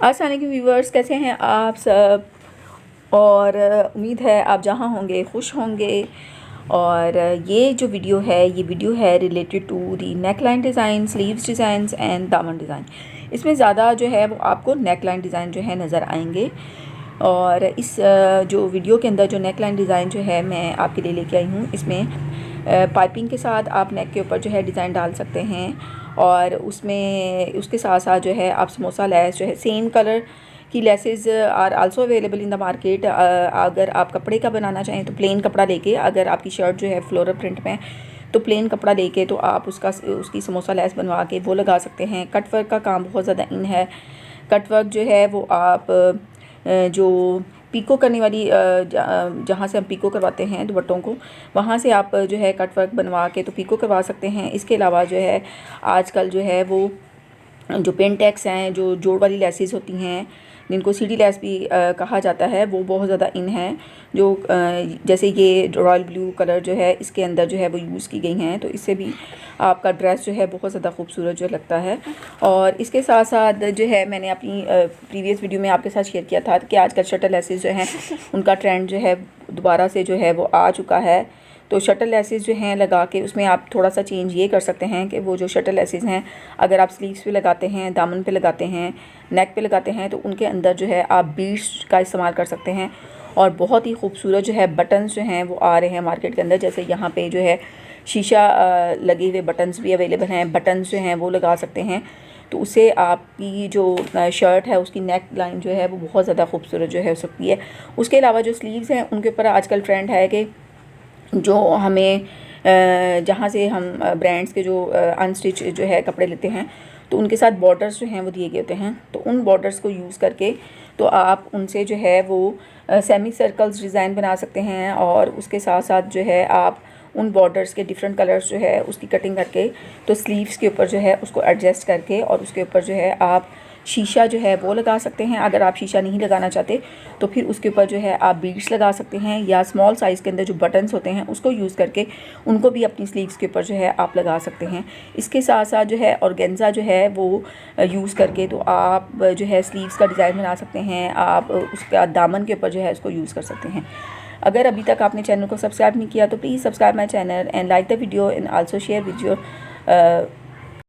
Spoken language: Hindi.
अस्सलाम वालेकुम व्यूवर्स, कैसे हैं आप सब। और उम्मीद है आप जहाँ होंगे खुश होंगे। और ये जो वीडियो है related to the neck line design, sleeves designs and दामन डिज़ाइन। इसमें ज़्यादा जो है वो आपको नेक लाइन डिज़ाइन जो है नज़र आएंगे। और इस जो वीडियो के अंदर जो नेक लाइन डिज़ाइन जो है मैं आपके लिए लेके आई हूँ, इसमें पाइपिंग के साथ आप नेक के ऊपर जो है डिज़ाइन डाल सकते हैं। और उसमें उसके साथ साथ जो है आप समोसा लेस जो है सेम कलर की laces are also available in the market. अगर आप कपड़े का बनाना चाहें तो प्लेन कपड़ा लेके, अगर आपकी शर्ट जो है फ्लोरल प्रिंट में तो प्लेन कपड़ा लेके तो आप उसकी समोसा लेस बनवा के वो लगा सकते हैं। कट वर्क का काम बहुत ज़्यादा इन है। कट वर्क जो है वो आप जो पीको करने वाली जहाँ से हम पीको करवाते हैं दुपट्टों को, वहाँ से आप जो है कट वर्क बनवा के तो पीको करवा सकते हैं। इसके अलावा जो है आजकल जो है वो जो पेंटेक्स हैं, जो जोड़ वाली लेसेस होती हैं जिनको सीढ़ी लेस भी कहा जाता है, वो बहुत ज़्यादा इन है। जो जैसे ये रॉयल ब्लू कलर जो है इसके अंदर जो है वो यूज़ की गई हैं, तो इससे भी आपका ड्रेस जो है बहुत ज़्यादा खूबसूरत जो लगता है। और इसके साथ साथ जो है मैंने अपनी प्रीवियस वीडियो में आपके साथ शेयर किया था कि आजकल शटल लेसेस जो हैं उनका ट्रेंड जो है दोबारा से जो है वो आ चुका है। तो शटल लेसेस जो हैं लगा के उसमें आप थोड़ा सा चेंज ये कर सकते हैं कि वो जो शटल लेसेस हैं अगर आप स्लीव्स पे लगाते हैं, दामन पे लगाते हैं, नेक पे लगाते हैं, तो उनके अंदर जो है आप बीड्स का इस्तेमाल कर सकते हैं। और बहुत ही खूबसूरत जो है बटन्स जो हैं वो आ रहे हैं मार्केट के अंदर। जैसे यहाँ पे जो है शीशा लगे हुए बटन्स भी अवेलेबल हैं। बटन्स जो हैं वो लगा सकते हैं, तो उससे आपकी जो शर्ट है उसकी नेक लाइन जो है वो बहुत ज़्यादा खूबसूरत जो है हो सकती है। उसके अलावा जो स्लीव्स हैं उनके ऊपर आजकल ट्रेंड है कि जो हमें जहाँ से हम ब्रांड्स के जो अनस्टिच जो है कपड़े लेते हैं तो उनके साथ बॉर्डर्स जो हैं वो दिए गए होते हैं। तो उन बॉर्डर्स को यूज़ करके तो आप उनसे जो है वो सेमी सर्कल्स डिज़ाइन बना सकते हैं। और उसके साथ साथ जो है आप उन बॉर्डर्स के डिफरेंट कलर्स जो है उसकी कटिंग करके तो स्लीव्स के ऊपर जो है उसको एडजस्ट करके और उसके ऊपर जो है आप शीशा जो है वो लगा सकते हैं। अगर आप शीशा नहीं लगाना चाहते तो फिर उसके ऊपर जो है आप बीड्स लगा सकते हैं, या स्मॉल साइज़ के अंदर जो बटन्स होते हैं उसको यूज़ करके उनको भी अपनी स्लीव्स के ऊपर जो है आप लगा सकते हैं। इसके साथ साथ जो है ऑर्गेन्जा जो है वो यूज़ करके तो आप जो है स्लीव्स का डिज़ाइन बना सकते हैं। आप उसका दामन के ऊपर जो है उसको यूज़ कर सकते हैं। अगर अभी तक आपने चैनल को सब्सक्राइब नहीं किया तो please subscribe my channel and like the video and also share with your